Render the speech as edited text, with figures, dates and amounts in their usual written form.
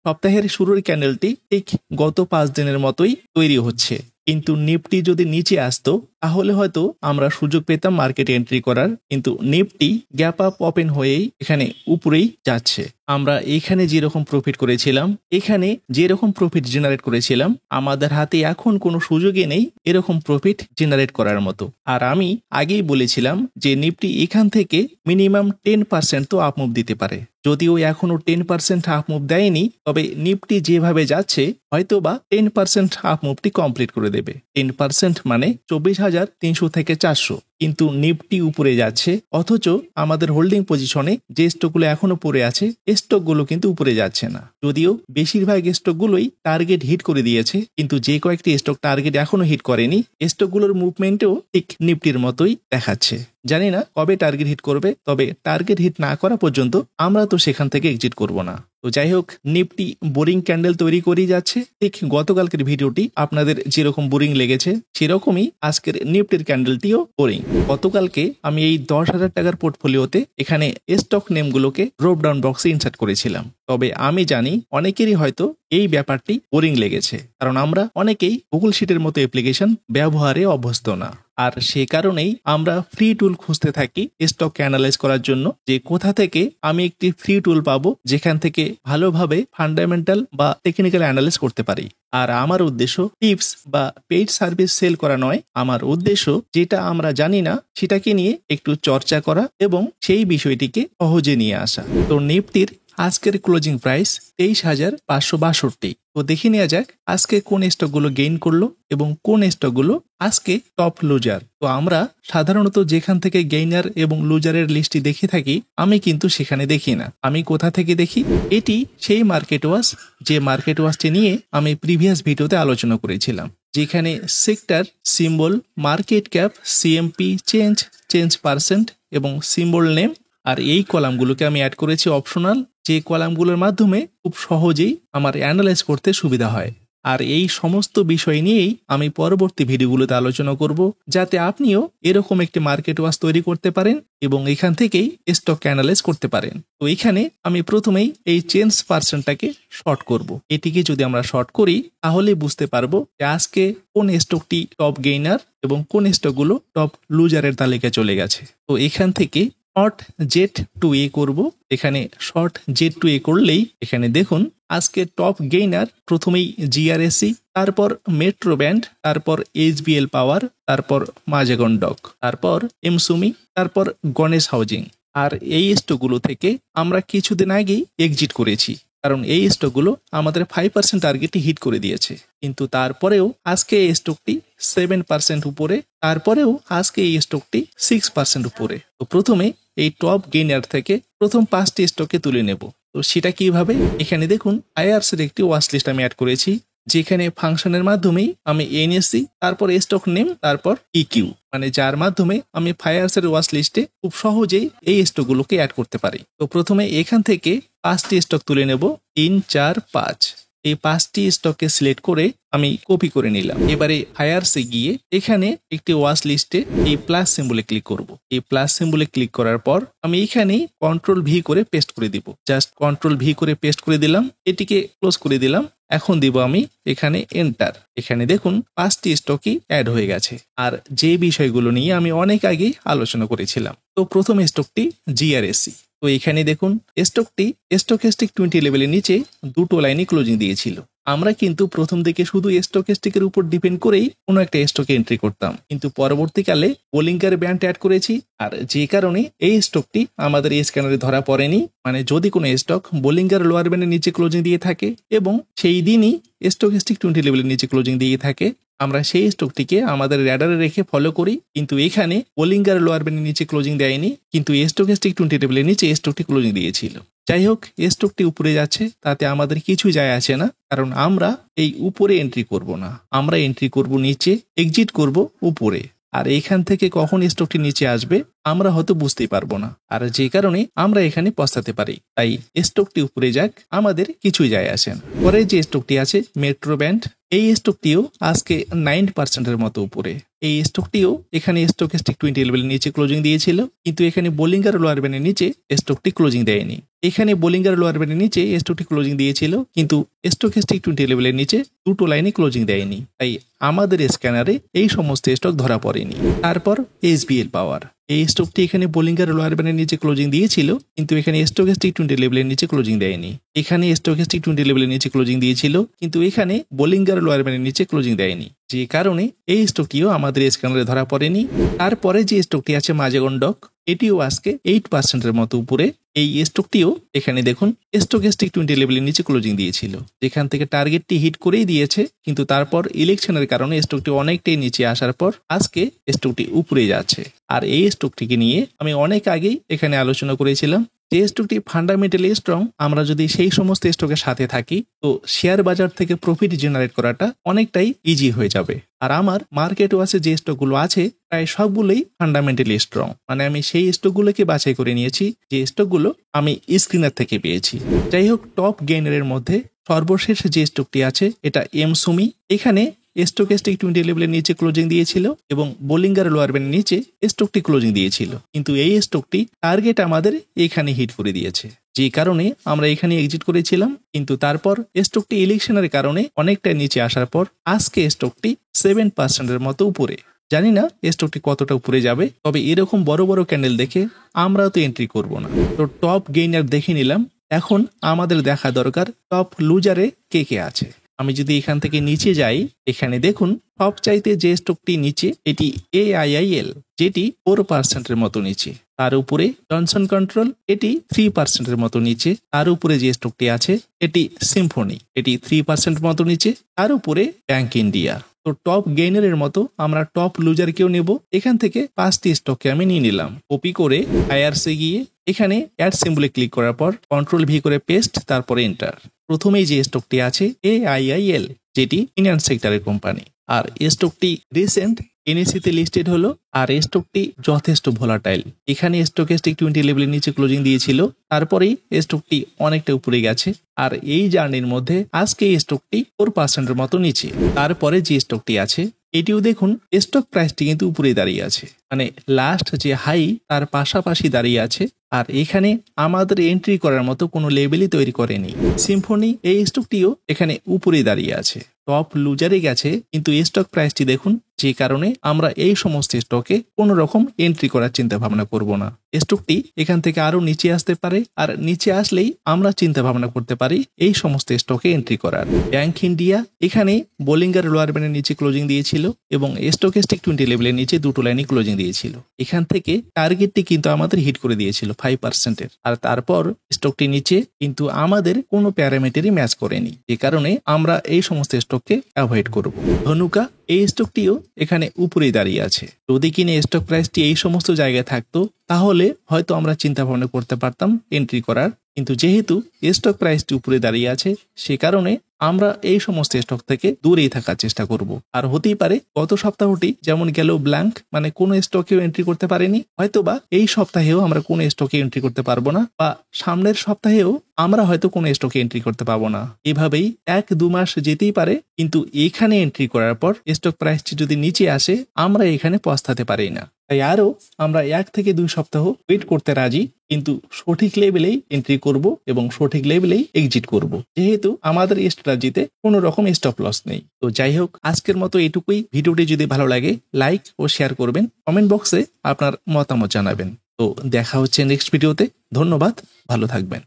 সপ্তাহের শুরুর ক্যান্ডেলটি ঠিক গত 5 দিনের মতোই তৈরি হচ্ছে, কিন্তু নিফটি যদি নিচে আসতো তাহলে হয়তো আমরা সুযোগ পেতাম মার্কেটে এন্ট্রি করার, কিন্তু নিফটি গ্যাপ আপ ওপেন হয়েই এখানে উপরেই যাচ্ছে। আমরা এখানে যেরকম প্রফিট করেছিলাম, এখানে যেরকম প্রফিট জেনারেট করেছিলাম, আমাদের হাতে এখন কোনো সুযোগই নেই এরকম প্রফিট জেনারেট করার মতো। আর আমি আগেই বলেছিলাম যে নিফটি এখান থেকে মিনিমাম 10% তো আপ মুভ দিতে পারে। যদিও এখনো 10% আপ মুভ দেয়নি, তবে নিফটি যেভাবে যাচ্ছে হয়তো বা 10% আপ মুভটি কমপ্লিট করে দেবে। 10% মানে 24,300 থেকে 400, কিন্তু নিফটি উপরে যাচ্ছে, অথচ আমাদের হোল্ডিং পজিশনে যে স্টকগুলো এখনো পড়ে আছে স্টকগুলো কিন্তু উপরে যাচ্ছে না। যদিও বেশিরভাগ স্টকগুলোই টার্গেট হিট করে দিয়েছে, কিন্তু যে কয়েকটি স্টক টার্গেট এখনো হিট করেনি স্টকগুলোর মুভমেন্টেও ঠিক নিফটির মতোই দেখাচ্ছে। জানি না কবে টার্গেট হিট করবে, তবে টার্গেট হিট না করা পর্যন্ত আমরা তো সেখান থেকে এক্সিট করব না। তো যাই হোক, নিফটি বোরিং ক্যান্ডেল তৈরি করেই যাচ্ছে। ঠিক গতকালকের ভিডিওটি আপনাদের যেরকম বোরিং লেগেছে সেরকমই আজকের নিফটির ক্যান্ডেলটিও বোরিং। গতকালকে আমি এই 10,000 টাকার পোর্টফোলিওতে এখানে স্টক নেমগুলোকে ড্রপ ডাউন বক্সে ইনসার্ট করেছিলাম, তবে আমি জানি অনেকেরই হয়তো এই ব্যাপারটি বোরিং লেগেছে, কারণ আমরা অনেকেই গুগল শিটের মতো অ্যাপ্লিকেশন ব্যবহারে অভ্যস্ত না। আর সে কারণেই আমরা ফ্রি টুল খুঁজতে থাকি স্টক অ্যানালাইজ করার জন্য, যে কোথা থেকে আমি একটি ফ্রি টুল পাবো যেখান থেকে ভালোভাবে ফান্ডামেন্টাল বা টেকনিক্যাল অ্যানালাইজ করতে পারি। আর আমার উদ্দেশ্য টিপস বা পেইড সার্ভিস সেল করা নয়, আমার উদ্দেশ্য যেটা আমরা জানি না সেটাকে নিয়ে একটু চর্চা করা এবং সেই বিষয়টিকে সহজে নিয়ে আসা। তো নিফটির আজকের ক্লোজিং প্রাইস 23,562। তো দেখে নেওয়া যাক আজকে কোন স্টকগুলো গেইন করলো এবং কোন স্টকগুলো আজকে টপ লুজার। তো আমরা সাধারণত যেখান থেকে গেইনার এবং লুজারের লিস্টটি দেখে থাকি, আমি কিন্তু সেখানে দেখি না। আমি কোথা থেকে দেখি? এটি সেই মার্কেট ওয়াচ, যে মার্কেট ওয়াচটি নিয়ে আমি প্রিভিয়াস ভিডিওতে আলোচনা করেছিলাম, যেখানে sector, symbol, market cap, CMP, change percent এবং সিম্বল নেম, আর এই কলামগুলোকে আমি অ্যাড করেছি অপশনাল, যে কলামগুলোর মাধ্যমে খুব সহজেই আমার অ্যানালাইজ করতে সুবিধা হয়। আর এই সমস্ত বিষয় নিয়েই আমি পরবর্তী ভিডিওগুলোতে আলোচনা করব, যাতে আপনিও এরকম একটি মার্কেট ওয়াচ তৈরি করতে পারেন এবং এখান থেকেই স্টক অ্যানালাইজ করতে পারেন। তো এখানে আমি প্রথমেই এই চেঞ্জ পার্সেন্টটাকে শর্ট করব। এটিকে যদি আমরা শর্ট করি তাহলে বুঝতে পারবো যে আজকে কোন স্টকটি টপ গেইনার এবং কোন স্টকগুলো টপ লুজারের তালিকায় চলে গেছে। তো এখান থেকে শর্ট জেড টু এ করব। এখানে শর্ট জেড টু এ করলেই এখানে দেখুন আজকে টপ গেইনার প্রথমেই জিআরএসি, তারপর মেট্রো ব্যান্ড, তারপর এইচবিএল পাওয়ার, তারপর মাজাগন ডক, তারপর এমসুমি, তারপর গণেশ হাউজিং। আর এই স্টকগুলো থেকে আমরা কিছুদিন আগেই এক্সিট করেছি, কারণ এই স্টকগুলো আমাদের 5% টার্গেটটি হিট করে দিয়েছে। কিন্তু তারপরেও আজকে এই স্টকটি 7% উপরে, তারপরেও আজকে এই স্টকটি 6% উপরে। তো প্রথমে এই টপ গেইনার থেকে প্রথম 5টি স্টককে তুলে নেব। তো সেটা কিভাবে? এখানে দেখুন আইআরস এর একটি ওয়াচ লিস্ট আমি অ্যাড করেছি, যেখানে ফাংশনের মাধ্যমেই আমি এনএসসি, তারপর স্টক নেম, তারপর ইকিউ, মানে যার মাধ্যমে আমি ফায়ার্স এর ওয়াচ লিস্টে খুব সহজেই এই স্টকগুলোকে অ্যাড করতে পারি। তো প্রথমে এখান থেকে 5টি স্টক তুলে নেব, 3, 4, 5। এই 5টি স্টককে সিলেক্ট করে আমি কপি করে নিলাম। এবারে ফায়ার্সে গিয়ে এখানে একটি ওয়াচ লিস্টে এই প্লাস সিম্বলে ক্লিক করব। এই প্লাস সিম্বলে ক্লিক করার পর আমি এখানে কন্ট্রোল ভি করে পেস্ট করে দিব। জাস্ট কন্ট্রোল ভি করে পেস্ট করে দিলাম, এটিকে ক্লোজ করে দিলাম। এখন দিব আমি এখানে এন্টার। এখানে দেখুন 5টি স্টকই অ্যাড হয়ে গেছে, আর যে বিষয়গুলো নিয়ে আমি অনেক আগে আলোচনা করেছিলাম। তো প্রথম স্টকটি জিআরএসি। তো এখানে দেখুন স্টকটি স্টকেস্টিক 20 লেভেলের নিচে দুটো লাইনে ক্লোজিং দিয়েছিল। আমরা কিন্তু প্রথম দিকে শুধু স্টকেস্টিকের উপর ডিপেন্ড করেই কোনো একটা স্টকে এন্ট্রি করতাম, কিন্তু পরবর্তীকালে বোলিঙ্গার ব্যান্ড অ্যাড করেছি, আর যে কারণে এই স্টকটি আমাদের এই স্ক্যানারে ধরা পড়েনি। মানে যদি কোনো স্টক বোলিঙ্গার লোয়ার ব্যান্ডের নিচে ক্লোজিং দিয়ে থাকে এবং সেই দিনই স্টকেস্টিক 20 লেভেলের নিচে ক্লোজিং দিয়ে থাকে, আমরা সেই স্টকটিকে আমাদের র্যাডারে রেখে ফলো করি। কিন্তু এখানে বোলিঙ্গার লোয়ার ব্যান্ডের নিচে ক্লোজিং দেয়নি, কিন্তু স্টকেস্টিক 20 লেভেলের নিচে স্টকটি ক্লোজিং দিয়েছিল। যাই হোক, স্টকটি উপরে যাচ্ছে তাতে আমাদের কিছু যায় আসে না, কারণ আমরা এই উপরে এন্ট্রি করব না, আমরা এন্ট্রি করব নিচে, এক্সিট করব উপরে। আর এখান থেকে কখন স্টকটি নিচে আসবে আমরা হয়তো বুঝতেই পারবো না, আর যে কারণে আমরা এখানে পস্তাতে পারি। তাই স্টকটি উপরে যাক, আমাদের কিছুই যায় আসে না। পরে যে স্টকটি আছে মেট্রো ব্যান্ড, এই স্টকটিও আজকে 9% মতো উপরে। এই স্টকটিও এখানে স্টকেস্টিক 20 লেভেলের নিচে ক্লোজিং দিয়েছিল, কিন্তু এখানে বোলিঙ্গার লোয়ার ব্যান্ডের নিচে স্টকটি ক্লোজিং দেয়নি। এখানে বোলিঙ্গার লোয়ার ব্যান্ডের নিচে স্টকটি ক্লোজিং দিয়েছিল, কিন্তু স্টকেস্টিক 20 লেভেলের নিচে দুটো লাইনে ক্লোজিং দেয়নি। তাই আমাদের স্ক্যানারে এই সমস্ত স্টক ধরা পড়েনি। তারপর SBL পাওয়ার, এই স্টকটি এখানে বোলিঙ্গার লোয়ার ব্যান্ডের নিচে ক্লোজিং দিয়েছিল, কিন্তু এখানে স্টকেস্টিক 20 লেভেলের নিচে ক্লোজিং দেয়নি। এখানে স্টকেস্টিক 20 লেভেলের নিচে ক্লোজিং দিয়েছিল, কিন্তু এখানে বোলিঙ্গার লোয়ার ব্যান্ডের নিচে ক্লোজিং দেয়নি, যে কারণে এই স্টকটিও আমাদের স্ক্যানারে ধরা পড়েনি। তারপরে যে স্টকটি আছে মাজাগন ডক, এটিও আজকে 8% মতো উপরে। এই স্টকটিও এখানে দেখুন স্টকেস্টিক 20 লেভেলের নিচে ক্লোজিং দিয়েছিল, যেখান থেকে টার্গেটটি হিট করেই দিয়েছে, কিন্তু তারপর ইলেকশনের কারণে স্টকটি অনেকটাই নিচে আসার পর আজকে স্টকটি উপরে যাচ্ছে। আর এই স্টকটিকে নিয়ে আমি অনেক আগেই এখানে আলোচনা করেছিলাম যে স্টকটি ফান্ডামেন্টালি স্ট্রং। আমরা যদি সেই সমস্ত স্টকের সাথে থাকি তো শেয়ার বাজার থেকে প্রফিট জেনারেট করাটা অনেকটাই ইজি হয়ে যাবে। আর আমার মার্কেট ওয়াচে যে স্টকগুলো আছে প্রায় সবগুলোই ফান্ডামেন্টালি স্ট্রং, মানে আমি সেই স্টকগুলোকে বাছাই করে নিয়েছি যে স্টকগুলো আমি স্ক্রিনার থেকে পেয়েছি। যাই হোক, টপ গেইনারের মধ্যে সর্বশেষ যে স্টকটি আছে এটা এমসুমি। এখানে স্টকেস্টিক 20 লেভেলের নিচে ক্লোজিং দিয়েছিল এবং বোলিঙ্গার লোয়ার ব্যান্ডের নিচে স্টকটি ক্লোজিং দিয়েছিল, কিন্তু এই স্টকটি টার্গেট আমাদের এখানে হিট করে দিয়েছে, যে কারণে আমরা এখানে এক্সিট করেছিলাম। কিন্তু তারপর স্টকটি ইলেকশনের কারণে অনেকটা নিচে আসার পর আজকে স্টকটি 7% মতো উপরে। জানি না স্টকটি কতটা উপরে যাবে, তবে এরকম বড় বড় ক্যান্ডেল দেখে আমরাও তো এন্ট্রি করব না। তো টপ গেইনার দেখে নিলাম, এখন আমাদের দেখা দরকার টপ লুজারে কে কে আছে। আমি যদি এখান থেকে নিচে যাই, এখানে দেখুন টপ চাইতে যে স্টকটি নিচে এটি AIIL, যেটি 4% মতো নিচে। তার উপরে জনসন কন্ট্রোল, এটি 3% মতো নিচে। তার উপরে যে স্টকটি আছে এটি সিম্ফনি, এটি 3% মতো নিচে। তার উপরে ব্যাংক ইন্ডিয়া। তো টপ গেইনারের মতো আমরা টপ লুজারকেও নেব। এখান থেকে 5টি স্টককে আমি নিয়ে নিলাম। কপি করে IRC গিয়ে এখানে অ্যাড সিম্বলে ক্লিক করার পর Ctrl+V করে পেস্ট, তারপরে এন্টার। প্রথমেই যে স্টকটি আছে AIIL, যেটি ফিনান্স সেক্টরের কোম্পানি। আর স্টকটি রিসেন্ট NSE-তে লিস্টেড হলো, আর স্টকটি যথেষ্ট ভোলাটাইল। এখানে স্টকেস্টিক 20 লেভেলের নিচে ক্লোজিং দিয়েছিল, তারপরেই স্টকটি অনেকটা উপরে গেছে। আর এই জার্নির মধ্যে আজকে এই স্টকটি 4% মতো নিচে। তারপরে যে স্টকটি আছে এটিও দেখুন স্টক প্রাইসটি কিন্তু উপরে দাঁড়িয়ে আছে, মানে লাস্ট যে হাই তার পাশাপাশি দাঁড়িয়ে আছে। আর এখানে আমাদের এন্ট্রি করার মতো কোনো লেভেলই তৈরি করেনি। সিম্ফনি, এই স্টকটিও এখানে উপরে দাঁড়িয়ে আছে, টপ লুজারে গেছে, কিন্তু স্টক প্রাইসটি দেখুন, যে কারণে আমরা এই সমস্ত স্টকে কোনো রকম এন্ট্রি করার চিন্তা ভাবনা করব না। স্টকটি এখান থেকে আরো নিচে আসতে পারে, আর নিচে আসলেই আমরা চিন্তা ভাবনা করতে পারি এই সমস্ত স্টকে এন্ট্রি করার। ব্যাংক ইন্ডিয়া এখানে বোলিঙ্গার লোয়ার ব্যান্ডের নিচে ক্লোজিং দিয়েছিল এবং স্টকেস্টিক 20 লেভেলের নিচে দুটো লাইনে ক্লোজিং দিয়েছিল। এখান থেকে টার্গেটটি কিন্তু আমাদের হিট করে দিয়েছিল 5%-এর। আর তারপর স্টকটি নিচে, কিন্তু আমাদের কোনো প্যারামিটারই ম্যাচ করেনি, যে কারণে আমরা এই সমস্ত স্টককে অ্যাভয়েড করব। ধনুকা, এই স্টকটিও এখানে উপরেই দাঁড়িয়ে আছে। যদি কিনে স্টক প্রাইসটি এই সমস্ত জায়গায় থাকতো তাহলে হয়তো আমরা চিন্তা ভাবনা করতে পারতাম এন্ট্রি করার, কিন্তু যেহেতু স্টক প্রাইসটি উপরে দাঁড়িয়ে আছে সে কারণে আমরা এই সমস্ত স্টক থেকে দূরেই থাকার চেষ্টা করব। আর হতেই পারে গত সপ্তাহটি যেমন গেল ব্ল্যাঙ্ক, মানে কোনো স্টকেও এন্ট্রি করতে পারেনি, হয়তোবা এই সপ্তাহেও আমরা কোনো স্টকে এন্ট্রি করতে পারবো না, বা সামনের সপ্তাহেও আমরা হয়তো কোনো স্টকে এন্ট্রি করতে পারবো না। এভাবেই 1-2 মাস যেতেই পারে, কিন্তু এখানে এন্ট্রি করার পর স্টক প্রাইসটি যদি নিচে আসে আমরা এখানে পৌঁছাতে পারি না। তাই আরো আমরা 1 থেকে 2 সপ্তাহ ওয়েট করতে রাজি, কিন্তু সঠিক লেভেলেই এন্ট্রি করব এবং সঠিক লেভেলেই এক্সিট করব, যেহেতু আমাদের স্ট্র্যাটেজিতে কোনো রকম স্টপ লস নেই। তো যাই হোক, আজকের মতো এটুকুই। ভিডিওটি যদি ভালো লাগে লাইক ও শেয়ার করবেন, কমেন্ট বক্সে আপনার মতামত জানাবেন। তো দেখা হচ্ছে নেক্সট ভিডিওতে। ধন্যবাদ, ভালো থাকবেন।